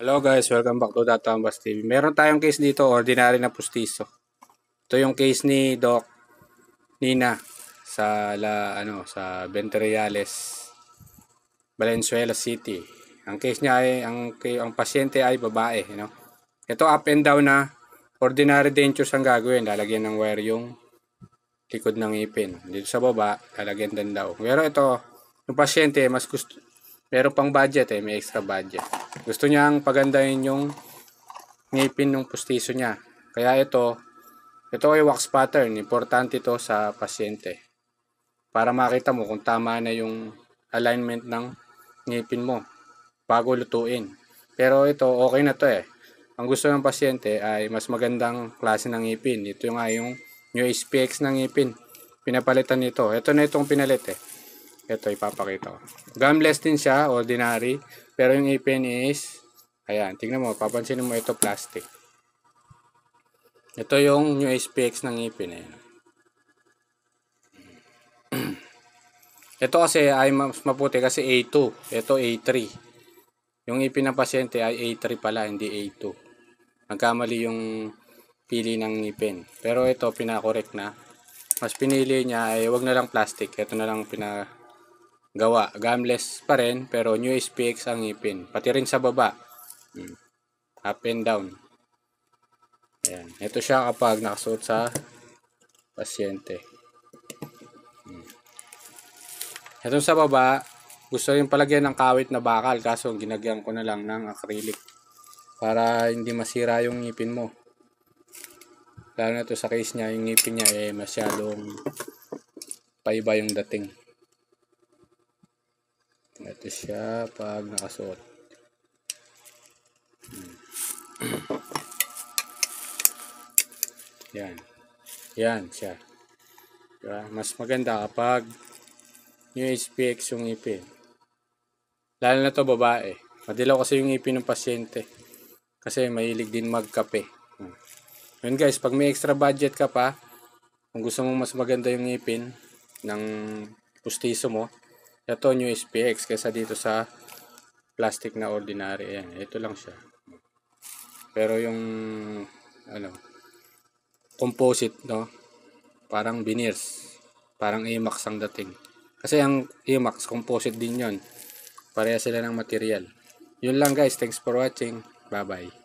Hello guys, welcome back to Tatambas TV. Meron tayong case dito, ordinary na pustiso. Ito yung case ni Doc Nina sa Venteriales, Valenzuela City. Ang case niya ay ang pasyente ay babae, Ito up and down na ordinary dentures ang gagawin. Lalagyan ng wire yung likod ng ngipin. Dito sa baba, lalagyan din daw. Pero ito, yung pasyente meron pang budget may extra budget. Gusto niyang pagandahin yung ngipin ng pustiso niya. Kaya ito ay wax pattern. Importante ito sa pasyente. Para makita mo kung tama na yung alignment ng ngipin mo bago lutuin. Pero ito, okay na to Ang gusto ng pasyente ay mas magandang klase ng ngipin. Ito yung New SPX ng ngipin. Pinapalitan nito. Ito na itong pinalit Ito, ipapakita ko. Gumless din siya, ordinary. Pero yung ngipin is, ayan, tingnan mo, papansin mo ito, plastic. Ito yung New SPX ng ngipin. Ayan. Ito kasi ay mas maputi kasi A2. Ito A3. Yung ngipin ng pasyente ay A3 pala, hindi A2. Nagkamali yung pili ng ngipin. Pero ito, pinakorek na. Mas pinili niya ay wag na lang plastic. Ito na lang gawa, gumless pa rin pero New SPX ang ngipin, pati rin sa baba, up and down. Ayan, ito siya kapag nakasuot sa pasyente. Ito sa baba, gusto rin palagyan ng kawit na bakal, kaso ginagyan ko na lang ng acrylic para hindi masira yung ngipin mo. Lalo na ito sa case niya, yung ngipin niya masyadong paiba yung dating. Ito siya pag nakasuot. Yan. Yan siya. Diba? Mas maganda kapag New SPX yung ngipin. Lalo na to babae. Madilaw kasi yung ngipin ng pasyente. Kasi mahilig din magkape. Yun guys, pag may extra budget ka pa, kung gusto mong mas maganda yung ngipin ng pustiso mo, ito New SPX kaysa dito sa plastic na ordinary. Ayan, ito lang siya. Pero yung composite, parang veneers, parang IMAX ang dating. Kasi ang IMAX composite din yon. Pareha sila ng material. Yun lang guys, thanks for watching. Bye bye.